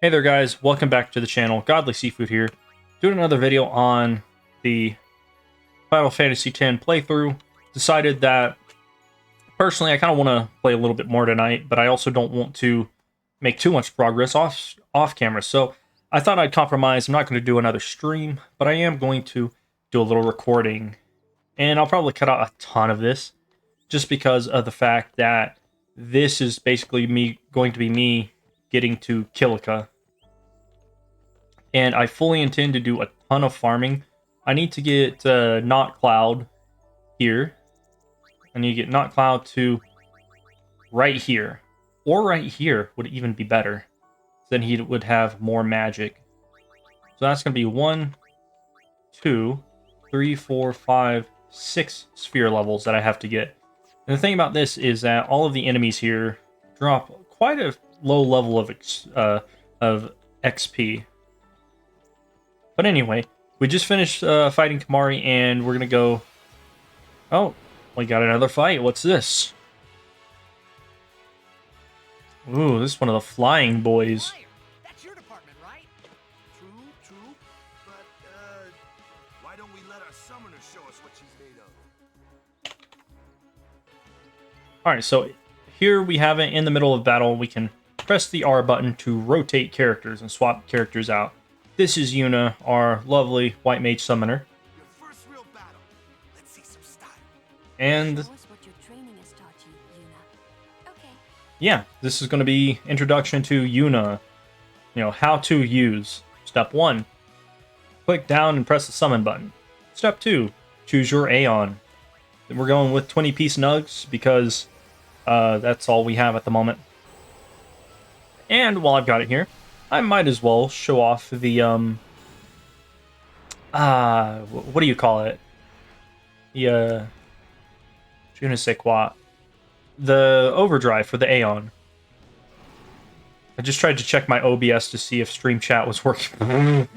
Hey there guys, welcome back to the channel. Godly Seafood here, doing another video on the Final Fantasy X playthrough. Decided that, personally, I kind of want to play a little bit more tonight, but I also don't want to make too much progress off camera. So I thought I'd compromise. I'm not going to do another stream, but I am going to do a little recording. And I'll probably cut out a ton of this, just because of the fact that this is basically going to be me getting to Kilika. And I fully intend to do a ton of farming. I need to get Not Cloud here. I need to get Not Cloud to right here. Or right here would even be better. Then he would have more magic. So that's going to be 1, 2, 3, 4, 5, 6 sphere levels that I have to get. And the thing about this is that all of the enemies here drop quite a low level of XP. But anyway, we just finished fighting Kamari, and we're going to go... Oh, we got another fight. What's this? Ooh, this is one of the flying boys. That's your department, right? True. But, why don't we let our summoner show us what she's made of? Alright, so here we have it in the middle of battle. We can press the R button to rotate characters and swap characters out. This is Yuna, our lovely white mage summoner. Your first real battle. Let's see some style. And Show us what your training has taught you, Yuna. Okay. yeah, this is going to be introduction to Yuna. You know, how to use. Step 1, click down and press the summon button. Step 2, choose your Aeon. Then we're going with 20-piece nugs because that's all we have at the moment. And while I've got it here, I might as well show off the, what do you call it? The, je ne sais quoi. The overdrive for the Aeon. I just tried to check my OBS to see if stream chat was working.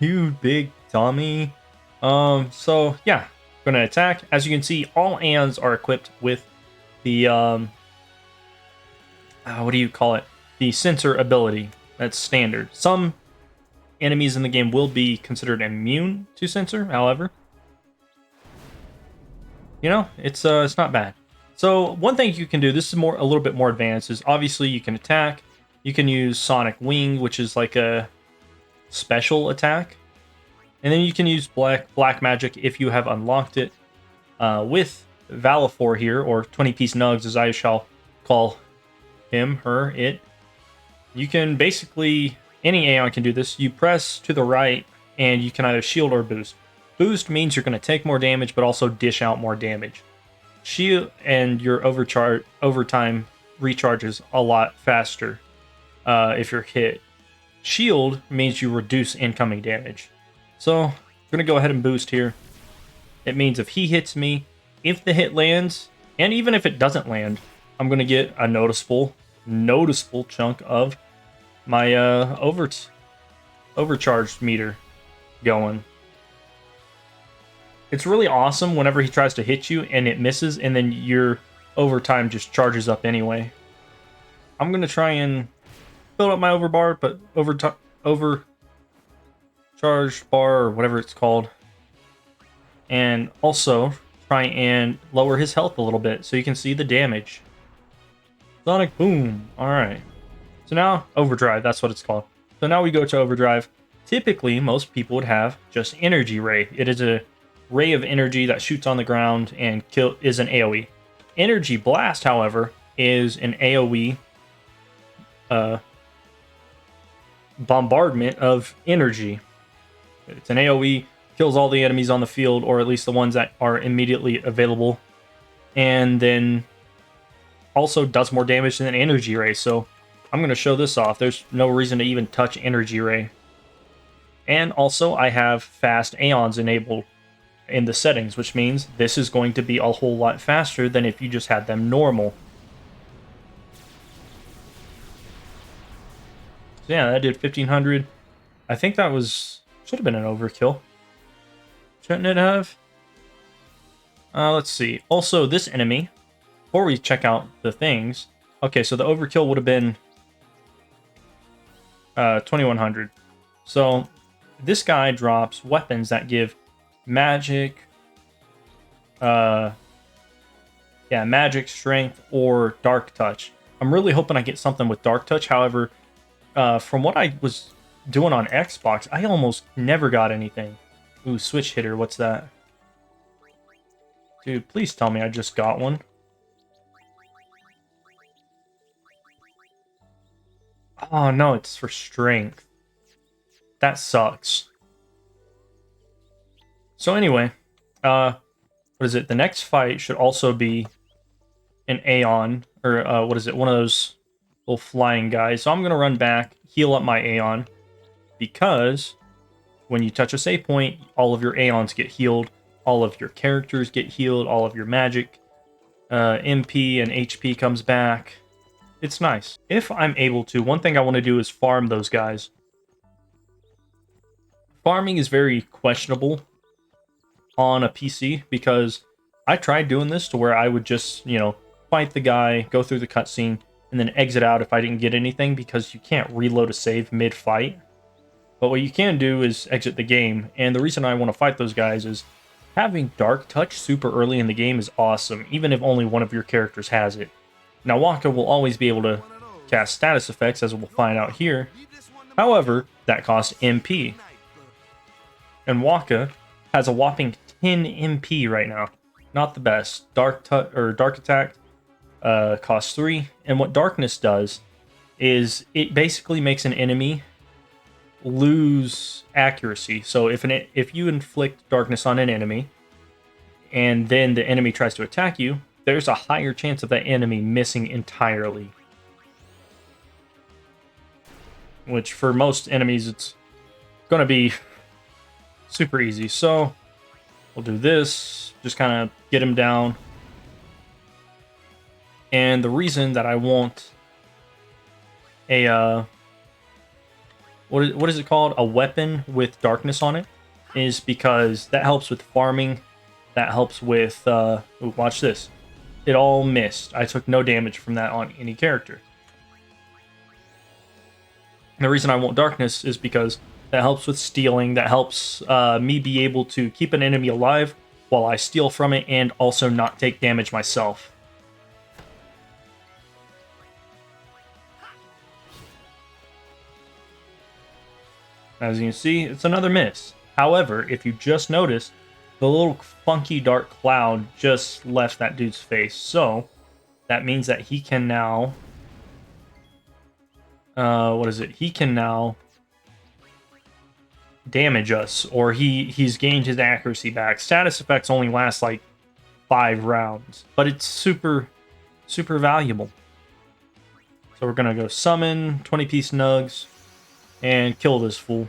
You big dummy. So, yeah. Gonna attack. As you can see, all Aeons are equipped with the, what do you call it? The sensor ability. That's standard. Some enemies in the game will be considered immune to sensor, however. You know, it's not bad. So one thing you can do, this is a little bit more advanced, is obviously you can attack. You can use Sonic Wing, which is like a special attack. And then you can use black magic if you have unlocked it. With Valifor here, or 20-piece nugs as I shall call him, her, it. You can basically, any Aeon can do this. You press to the right and you can either shield or boost. Boost means you're going to take more damage but also dish out more damage. Shield and your overtime recharges a lot faster if you're hit. Shield means you reduce incoming damage. So I'm going to go ahead and boost here. It means if he hits me, if the hit lands, and even if it doesn't land, I'm going to get a noticeable chunk of my overcharged meter going. It's really awesome whenever he tries to hit you and it misses, and then your overtime just charges up anyway. I'm going to try and build up my overbar, but overcharged bar, or whatever it's called. And also try and lower his health a little bit so you can see the damage. Sonic Boom. Alright. So now, Overdrive, that's what it's called. So now we go to Overdrive. Typically, most people would have just Energy Ray. It is a ray of energy that shoots on the ground and is an AoE. Energy Blast, however, is an AoE bombardment of energy. It's an AoE, kills all the enemies on the field, or at least the ones that are immediately available. And then also does more damage than Energy Ray, so I'm going to show this off. There's no reason to even touch Energy Ray. And also, I have fast Aeons enabled in the settings, which means this is going to be a whole lot faster than if you just had them normal. So yeah, that did 1500. I think that should have been an overkill. Shouldn't it have? Let's see. Also, this enemy, before we check out the things, okay, so the overkill would have been 2100. So this guy drops weapons that give magic, magic, strength, or dark touch. I'm really hoping I get something with dark touch. However, from what I was doing on Xbox, I almost never got anything. Ooh, switch hitter, what's that? Dude, please tell me I just got one. Oh no, it's for strength. That sucks. So anyway, what is it? The next fight should also be an Aeon, or what is it? One of those little flying guys. So I'm gonna run back, heal up my Aeon, because when you touch a save point, all of your Aeons get healed, all of your characters get healed, all of your magic, MP and HP comes back. It's nice. If I'm able to, one thing I want to do is farm those guys. Farming is very questionable on a PC because I tried doing this to where I would just, fight the guy, go through the cutscene, and then exit out if I didn't get anything because you can't reload a save mid-fight. But what you can do is exit the game, and the reason I want to fight those guys is having Dark Touch super early in the game is awesome, even if only one of your characters has it. Now, Waka will always be able to cast status effects, as we'll find out here. However, that costs MP. And Waka has a whopping 10 MP right now. Not the best. Dark Attack costs 3. And what Darkness does is it basically makes an enemy lose accuracy. So if you inflict darkness on an enemy, and then the enemy tries to attack you, there's a higher chance of that enemy missing entirely. Which for most enemies, it's going to be super easy. So we'll do this, just kind of get him down. And the reason that I want a what is it called? A weapon with darkness on it is because that helps with farming. That helps with ooh, watch this. It all missed. I took no damage from that on any character. And the reason I want darkness is because that helps with stealing. That helps me be able to keep an enemy alive while I steal from it and also not take damage myself. As you can see, it's another miss. However, if you just notice, the little funky dark cloud just left that dude's face. So that means that he can now... what is it? He can now damage us, or he's gained his accuracy back. Status effects only last like 5 rounds, but it's super valuable. So we're gonna go summon 20-piece nugs and kill this fool.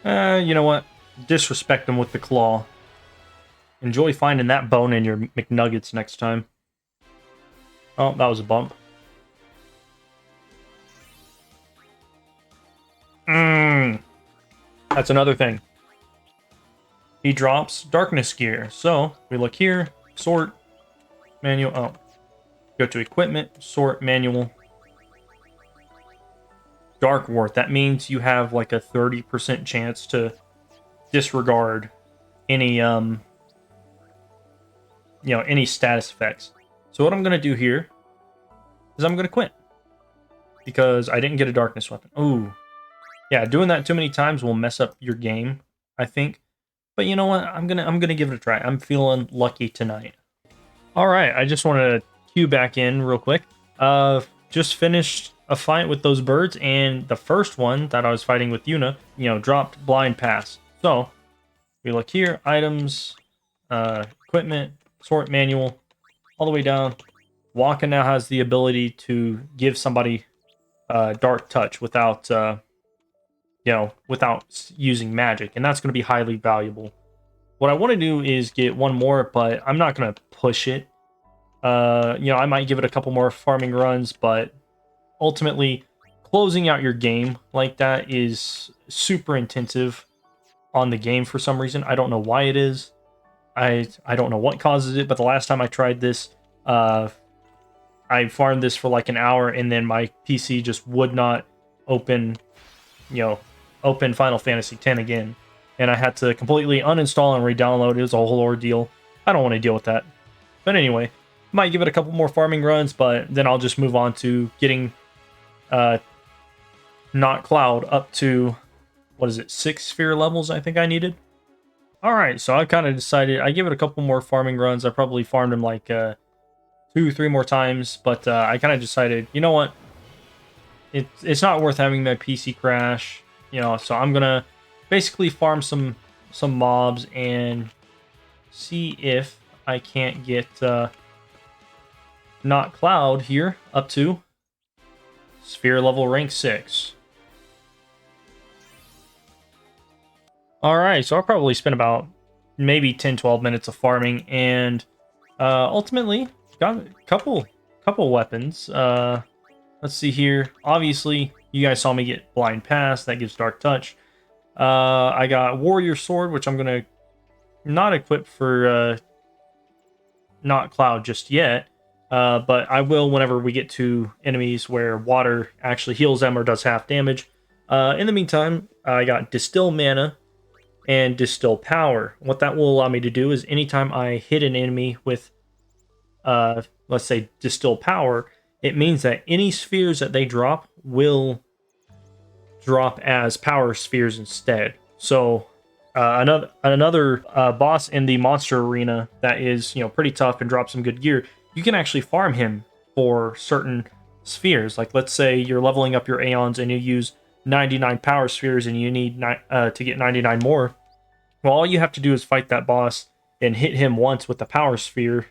You know what? Disrespect him with the claw. Enjoy finding that bone in your McNuggets next time. Oh, that was a bump. That's another thing. He drops darkness gear. So we look here, sort, manual. Oh, go to equipment, sort, manual. Dark Wart. That means you have like a 30% chance to disregard any any status effects. So what I'm gonna do here is I'm gonna quit because I didn't get a darkness weapon. Ooh. Yeah, doing that too many times will mess up your game, I think. But you know what? I'm gonna give it a try. I'm feeling lucky tonight. All right, I just want to cue back in real quick. Just finished a fight with those birds, and the first one that I was fighting with Yuna, dropped blind pass. So we look here, items, equipment, sort, manual, all the way down. Waka now has the ability to give somebody dark touch without without using magic, and that's going to be highly valuable. What I want to do is get one more, but I'm not going to push it. I might give it a couple more farming runs, but ultimately, closing out your game like that is super intensive on the game for some reason. I don't know why it is. I don't know what causes it, but the last time I tried this, I I farmed this for like an hour, and then my PC just would not open, open Final Fantasy X again. And I had to completely uninstall and re-download. It was a whole ordeal. I don't want to deal with that. But anyway, might give it a couple more farming runs, but then I'll just move on to getting Not Cloud up to, what is it, 6 sphere levels I think I needed. Alright, so I kind of decided, I give it a couple more farming runs. I probably farmed him like 2-3 more times, but I kind of decided, you know what, it's not worth having my PC crash, so I'm gonna basically farm some mobs and see if I can't get Not Cloud here up to sphere level rank 6. Alright, so I'll probably spend about maybe 10-12 minutes of farming, and ultimately got a couple weapons. Let's see here. Obviously, you guys saw me get Blind Pass. That gives Dark Touch. I got Warrior Sword, which I'm going to not equip for Not Cloud just yet. But I will whenever we get to enemies where water actually heals them or does half damage. In the meantime, I got Distill Mana and Distill Power. What that will allow me to do is anytime I hit an enemy with, let's say, Distill Power, it means that any spheres that they drop will drop as power spheres instead. So another boss in the monster arena that is pretty tough and drops some good gear, you can actually farm him for certain spheres. Like let's say you're leveling up your Aeons and you use 99 power spheres and you need to get 99 more. Well, all you have to do is fight that boss and hit him once with the power sphere,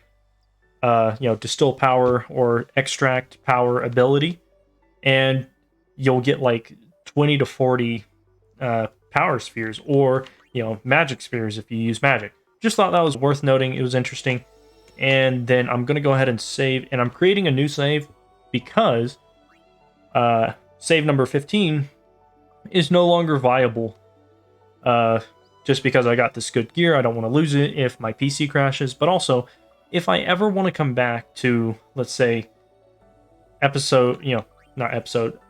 Distill Power or Extract Power ability, and you'll get like 20 to 40 power spheres, or magic spheres if you use magic. Just thought that was worth noting. It was interesting. And then I'm going to go ahead and save, and I'm creating a new save because save number 15 is no longer viable. Just because I got this good gear, I don't want to lose it if my PC crashes, but also if I ever want to come back to, let's say,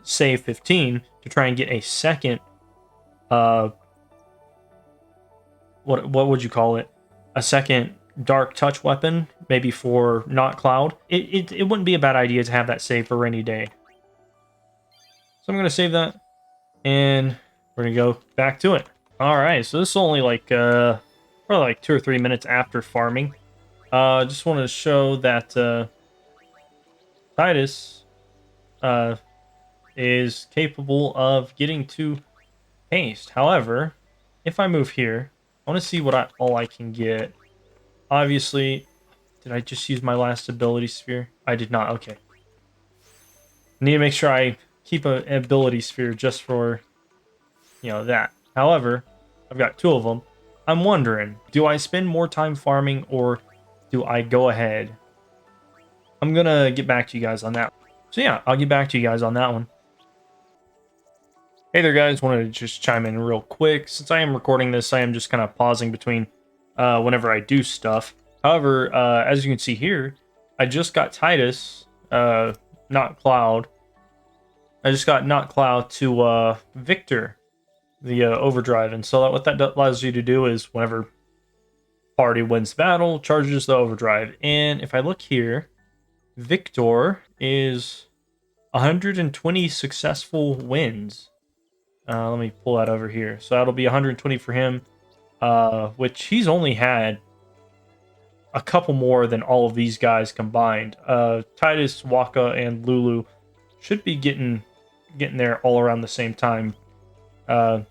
save 15 to try and get a second, what would you call it? A second Dark Touch weapon, maybe for Not Cloud. It wouldn't be a bad idea to have that saved for a rainy day. So I'm going to save that, and we're going to go back to it. Alright, so this is only like, probably like 2 or 3 minutes after farming. Just wanted to show that Titus is capable of getting to haste. However, if I move here, I want to see what all I can get. Obviously, did I just use my last ability sphere? I did not. Okay. Need to make sure I keep an ability sphere just for, that. However, I've got 2 of them. I'm wondering, do I spend more time farming or do I go ahead? I'm going to get back to you guys on that. So yeah, I'll get back to you guys on that one. Hey there guys, wanted to just chime in real quick. Since I am recording this, I am just kind of pausing between whenever I do stuff. However, as you can see here, I just got Titus, Not Cloud. I just got Not Cloud to Victor, the overdrive. And so what that allows you to do is whenever party wins battle, charges the overdrive. And if I look here, Victor is 120 successful wins. Let me pull that over here. So that'll be 120 for him, which he's only had a couple more than all of these guys combined. Titus, Waka, and Lulu should be getting there all around the same time. If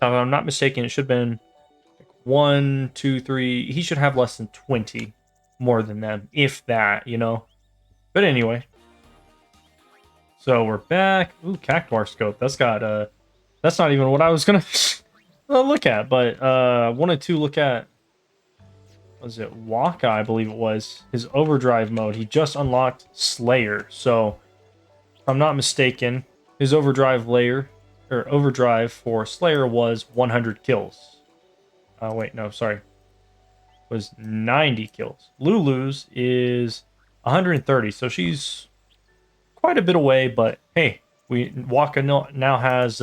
I'm not mistaken, it should have been like 1, 2, 3. He should have less than 20 more than them, if that, But anyway. So we're back. Ooh, Cactuar scope. That's got that's not even what I was gonna look at, but I wanted to look at, was it Waka, I believe it was, his overdrive mode. He just unlocked Slayer. So if I'm not mistaken, his overdrive for Slayer was 100 kills. Wait, no, sorry. Was 90 kills. Lulu's is 130. So she's quite a bit away, but hey, Waka now has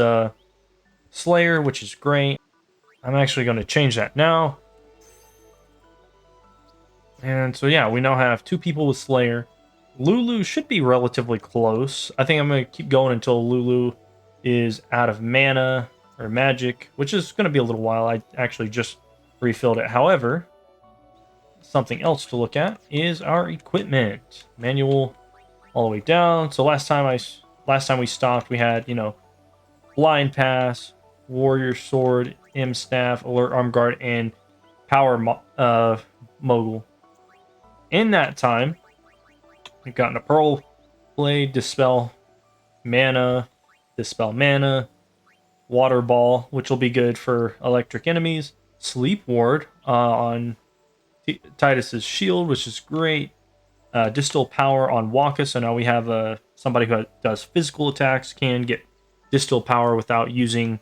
Slayer, which is great. I'm actually going to change that now. And so yeah, we now have 2 people with Slayer. Lulu should be relatively close. I think I'm going to keep going until Lulu is out of mana or magic, which is going to be a little while. I actually just refilled it. However, something else to look at is our equipment. Manual all the way down. So last time we stopped, we had, Blind Pass, Warrior Sword, M Staff, Alert Arm Guard, and Power Mogul. In that time, we've gotten a Pearl Blade, Dispel Mana, Water Ball, which will be good for electric enemies, Sleep Ward on Titus's shield, which is great, Distal Power on Waka, so now we have somebody who does physical attacks, can get Distal Power without using,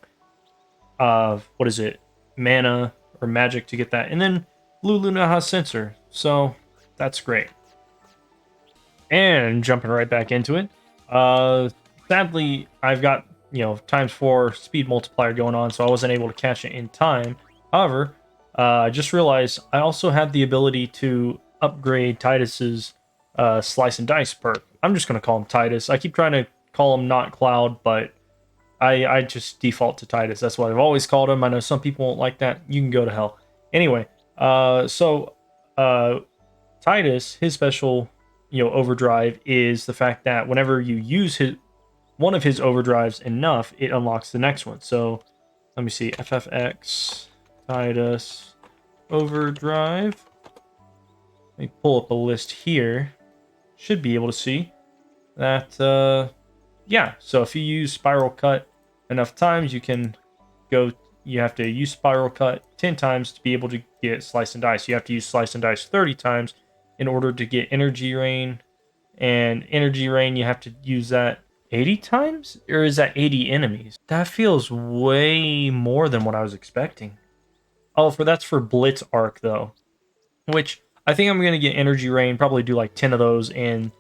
mana or magic to get that, and then Lulu now has Sensor, so that's great. And jumping right back into it, sadly, I've got, ×4 speed multiplier going on, so I wasn't able to catch it in time. However, I just realized I also have the ability to upgrade Titus's Slice and Dice perk. I'm just going to call him Titus. I keep trying to call him not Cloud, but I just default to Titus. That's what I've always called him. I know some people won't like that. You can go to hell. Anyway, Titus, his special, overdrive is the fact that whenever you use one of his overdrives enough, it unlocks the next one. So let me see, FFX, Titus, overdrive. Let me pull up a list here. Should be able to see that, yeah. So if you use Spiral Cut enough times, you have to use Spiral Cut 10 times to be able to get Slice and Dice. You have to use Slice and Dice 30 times in order to get Energy Rain. And Energy Rain, you have to use that 80 times? Or is that 80 enemies? That feels way more than what I was expecting. Oh, that's for Blitz Arc, though. Which, I think I'm going to get Energy Rain, probably do like 10 of those, and,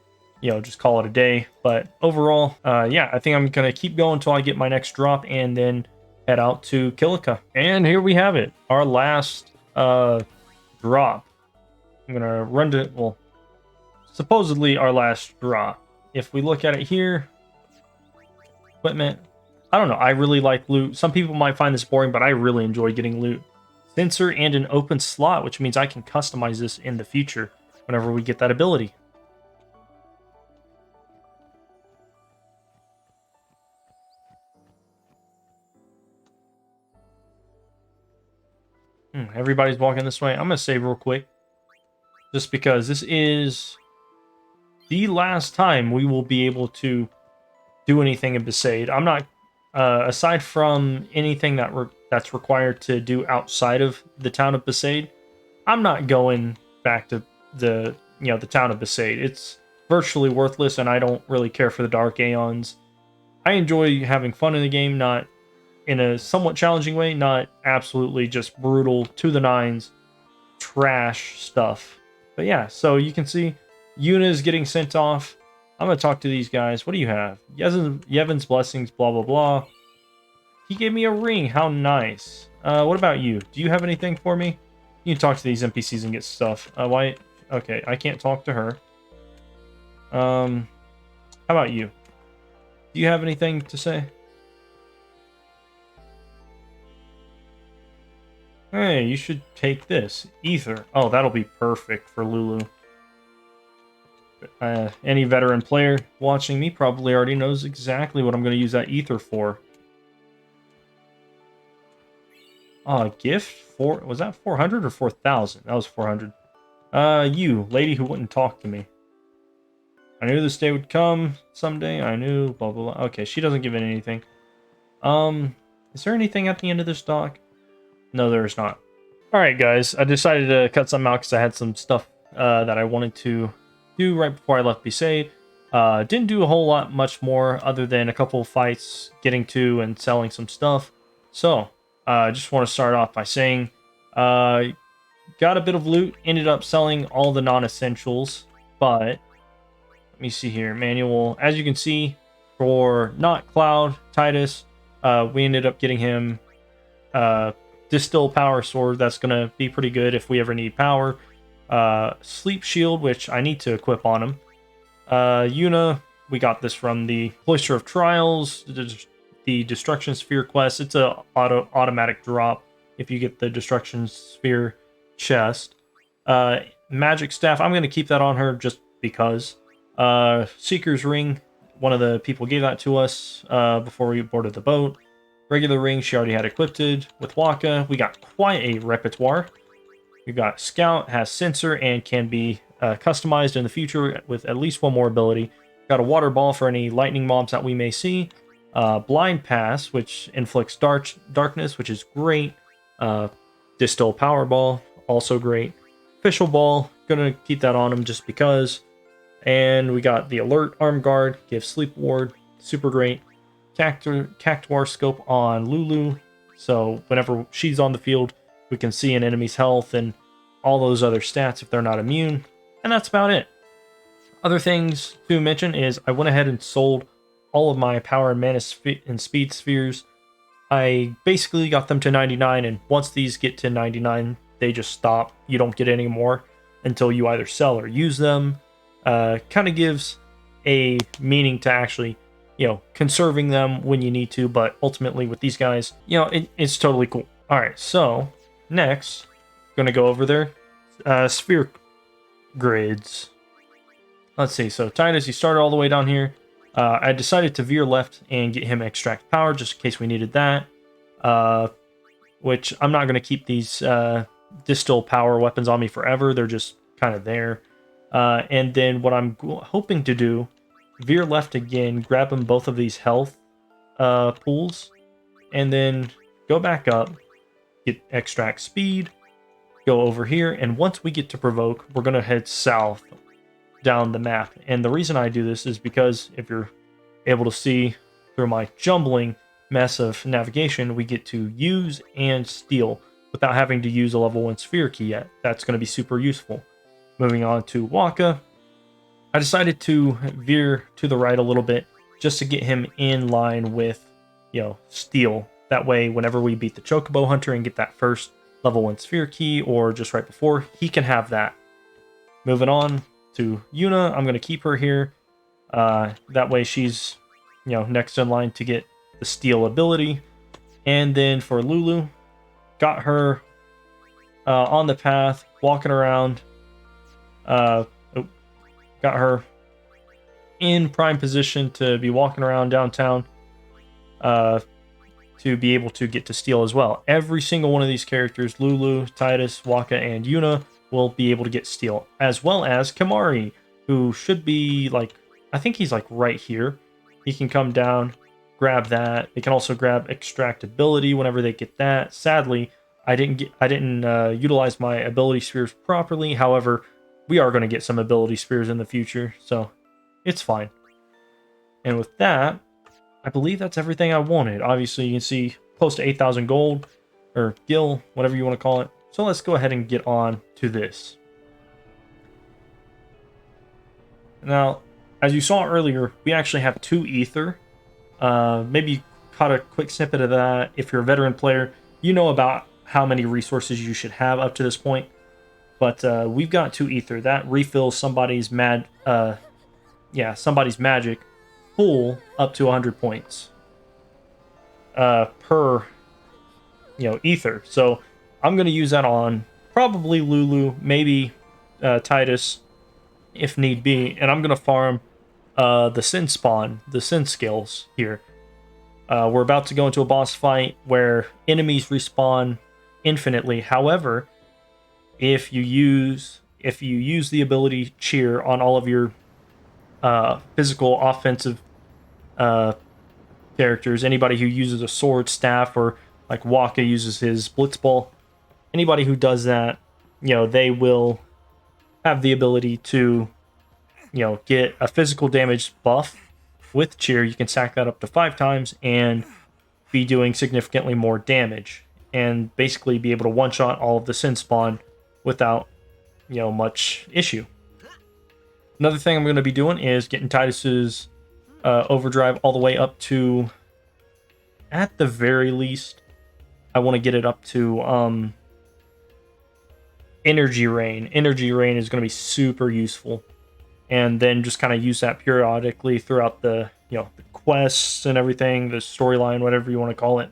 just call it a day. But overall, yeah, I think I'm going to keep going until I get my next drop, and then head out to Kilika. And here we have it. Our last drop. I'm going to run to, well, supposedly our last drop. If we look at it here, equipment, I don't know, I really like loot. Some people might find this boring, but I really enjoy getting loot. Sensor and an open slot, which means I can customize this in the future whenever we get that ability. Everybody's walking this way. I'm going to save real quick, just because this is the last time we will be able to do anything in Besaide. I'm not, aside from anything that's required to do outside of the town of Besaide, I'm not going back to the town of Besaide. It's virtually worthless, and I don't really care for the Dark Aeons. I enjoy having fun in the game, not in a somewhat challenging way, not absolutely just brutal to the nines trash stuff. But yeah, so you can see Yuna is getting sent off. I'm going to talk to these guys. What do you have? Yevon's blessings, blah, blah, blah. He gave me a ring. How nice. What about you? Do you have anything for me? You can talk to these NPCs and get stuff. Why? Okay, I can't talk to her. How about you? Do you have anything to say? Hey, you should take this. Ether. Oh, that'll be perfect for Lulu. Any veteran player watching me probably already knows exactly what I'm going to use that ether for. A gift? Was that 400 or 4,000? That was 400. You, lady who wouldn't talk to me. I knew this day would come someday. I knew, blah, blah, blah. Okay, she doesn't give it anything. Is there anything at the end of this dock? No, there's not. Alright, guys. I decided to cut some out because I had some stuff that I wanted to do right before I left Besaide. Didn't do a whole lot much more other than a couple of fights, getting to and selling some stuff. So, I just want to start off by saying, got a bit of loot, ended up selling all the non-essentials, but me see here. Manual. As you can see, for not Cloud, Titus, we ended up getting him Distill Power Sword. That's going to be pretty good if we ever need power. Sleep Shield, which I need to equip on him. Yuna, we got this from the Cloister of Trials, the Destruction Sphere quest. It's a automatic drop if you get the Destruction Sphere chest. Magic Staff, I'm going to keep that on her just because. Seeker's Ring, one of the people gave that to us before we boarded the boat. Regular ring, she already had equipped with Waka. We got quite a repertoire. We've got Scout, has Sensor, and can be customized in the future with at least one more ability. Got a Water Ball for any lightning mobs that we may see. Blind Pass, which inflicts darkness, which is great. Distill Power Ball, also great. Official Ball, gonna keep that on him just because. And we got the Alert Arm Guard, gives Sleep Ward, super great. Cactuar Scope on Lulu, so whenever she's on the field, we can see an enemy's health and all those other stats if they're not immune. And that's about it. Other things to mention is I went ahead and sold all of my power and mana and speed spheres. I basically got them to 99, and once these get to 99, they just stop. You don't get any more until you either sell or use them. Kind of gives a meaning to actually, conserving them when you need to, but ultimately with these guys, it's totally cool. All right, so next, going to go over their sphere grids. Let's see, so Titus, he started all the way down here. I decided to veer left and get him extract power just in case we needed that, which I'm not going to keep these distill power weapons on me forever. They're just kind of there. And then what I'm hoping to do, veer left again, grab him both of these health pools, and then go back up, get extract speed, go over here, and once we get to provoke, we're going to head south down the map. And the reason I do this is because if you're able to see through my jumbling mess of navigation, we get to use and steal without having to use a level 1 sphere key yet. That's going to be super useful. Moving on to Waka, I decided to veer to the right a little bit just to get him in line with, steal. That way, whenever we beat the Chocobo Hunter and get that first level 1 sphere key, or just right before, he can have that. Moving on to Yuna, I'm going to keep her here. That way she's, next in line to get the steal ability. And then for Lulu, got her on the path, walking around. Got her in prime position to be walking around downtown to be able to get to steal as well. Every single one of these characters, Lulu, Titus, Waka, and Yuna, will be able to get steal, as well as Kimari, who should be I think he's right here. He can come down, grab that. They can also grab extract ability whenever they get that. Sadly, I didn't utilize my ability spheres properly. However, we are going to get some ability spears in the future, so it's fine. And with that, I believe that's everything I wanted. Obviously, you can see close to 8,000 gold, or gil, whatever you want to call it. So let's go ahead and get on to this. Now, as you saw earlier, we actually have 2 ether. Maybe you caught a quick snippet of that. If you're a veteran player, you know about how many resources you should have up to this point. But we've got 2 ether. That refills somebody's somebody's magic full up to 100 points per ether. So I'm going to use that on probably Lulu, maybe Titus, if need be. And I'm going to farm the Sin Spawn, the Sin skills here. We're about to go into a boss fight where enemies respawn infinitely. However, if you use the ability Cheer on all of your physical offensive characters, anybody who uses a sword, staff, or like Waka uses his Blitzball, anybody who does that, they will have the ability to, get a physical damage buff with Cheer. You can stack that up to 5 times and be doing significantly more damage, and basically be able to one-shot all of the Sin Spawn without, much issue. Another thing I'm going to be doing is getting Titus's overdrive all the way up to, at the very least, I want to get it up to energy rain. Energy rain is going to be super useful, and then just kind of use that periodically throughout the the quests and everything, the storyline, whatever you want to call it.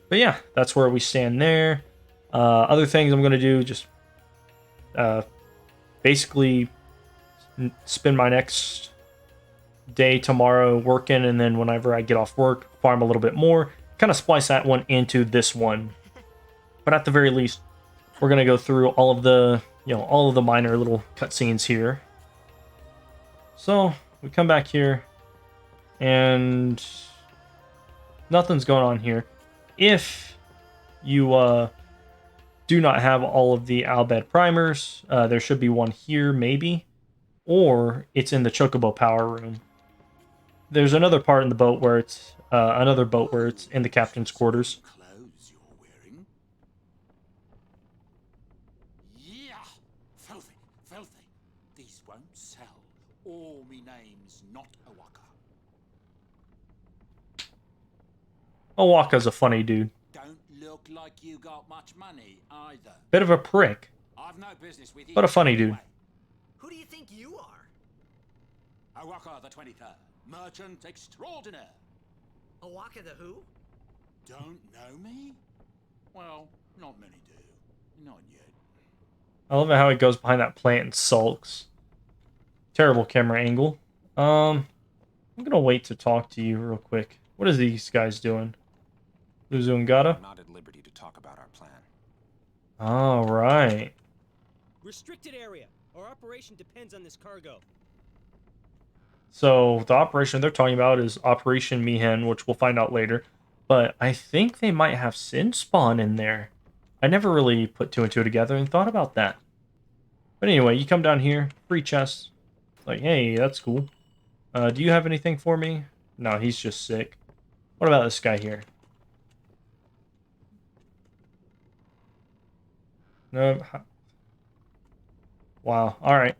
But yeah, that's where we stand there. Other things I'm going to do, just basically spend my next day tomorrow working, and then whenever I get off work, farm a little bit more, kind of splice that one into this one. But at the very least, we're gonna go through all of the all of the minor little cutscenes here. So we come back here, and nothing's going on here. If you do not have all of the Albed primers, there should be one here maybe, or it's in the Chocobo power room. There's another part in the boat where it's another boat where it's in the captain's quarters. Clothes you're wearing? Yeah! Filthy, filthy. These won't sell. All me name's not Awaka. Owaka's a funny dude. Don't look like you got much money either. Bit of a prick, I've no business with you. but a funny dude. anyway. Who do you think you are? Awaka the 23rd, merchant extraordinaire. Awaka the who? Don't know me? Well, not many do. Not yet. I love how he goes behind that plant and sulks. Terrible camera angle. I'm gonna wait to talk to you real quick. What are these guys doing? Luzu and Gata? Not at liberty to talk about our plan. All right. Restricted area. Our operation depends on this cargo. So the operation they're talking about is Operation Mihen, which we'll find out later. But I think they might have Sin Spawn in there. I never really put two and two together and thought about that. But anyway, you come down here, free chest. Like, hey, that's cool. Do you have anything for me? No, he's just sick. What about this guy here? No. Wow. All right.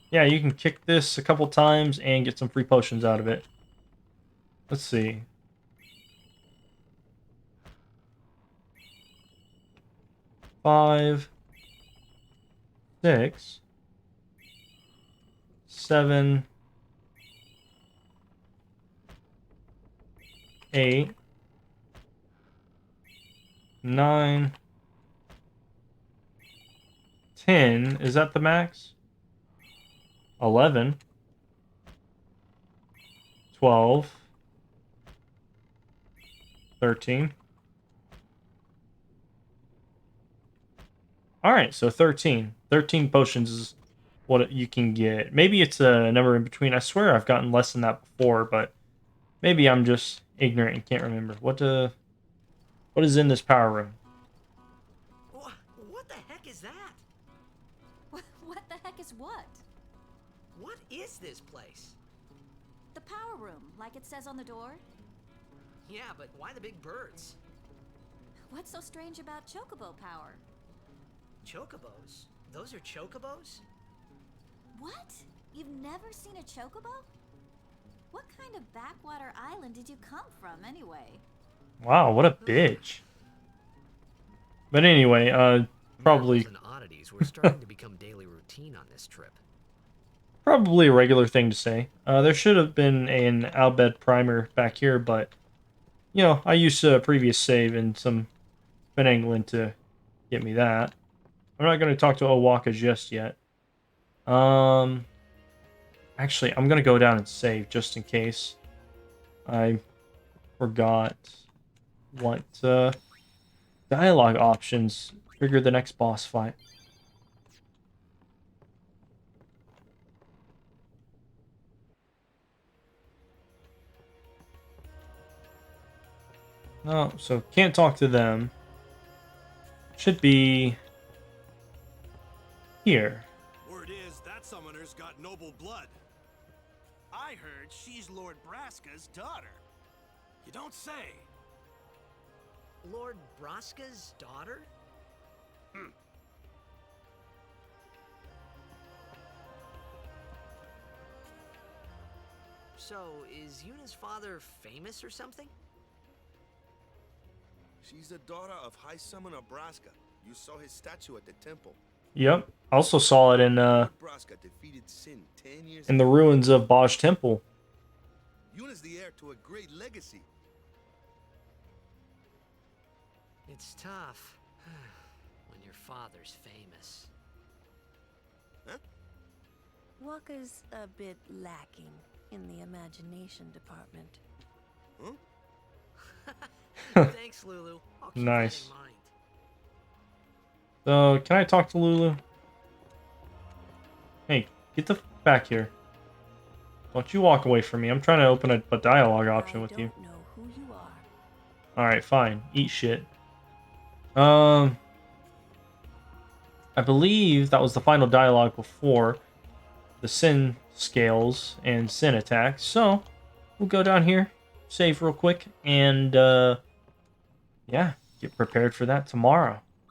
Yeah, you can kick this a couple times and get some free potions out of it. Let's see. Five, 6, 7, 8, 9, 10. Is that the max? 11, 12, 13. Alright, so 13. 13 potions is what you can get. Maybe it's a number in between. I swear I've gotten less than that before, but maybe I'm just ignorant and can't remember. What is in this power room? What the heck is that? What the heck is what? What is this place? The power room, like it says on the door? Yeah, but why the big birds? What's so strange about chocobo power? Chocobos? Those are chocobos? What? You've never seen a chocobo? What kind of backwater island did you come from, anyway? Wow, what a bitch. But anyway, probably Marvels and oddities were starting to become daily routine on this trip. probably a regular thing to say. There should have been an Albed primer back here, but you know, I used a previous save and some finagling to get me that. I'm not going to talk to Owaka just yet. Actually, I'm going to go down and save just in case. I forgot what dialogue options trigger the next boss fight. No, so can't talk to them. Should be here. Word is that summoner's got noble blood. I heard she's Lord Braska's daughter. You don't say. Lord Braska's daughter? So, is Yuna's father famous or something? She's the daughter of High Summoner Braska. You saw his statue at the temple. Yep. Also saw it in Braska defeated Sin 10 years the ago. ruins of Bosch Temple. Yuna's the heir to a great legacy. It's tough when your father's famous. Wakka's a bit lacking in the imagination department. Thanks, Lulu. I'll keep Nice. that in mind. So, can I talk to Lulu? Hey, get the f back here. Don't you walk away from me. I'm trying to open a dialogue option with you. I don't know who you are. Alright, fine. Eat shit. I believe that was the final dialogue before the sin scales and sin attacks. So, we'll go down here, save real quick, and, yeah, get prepared for that tomorrow.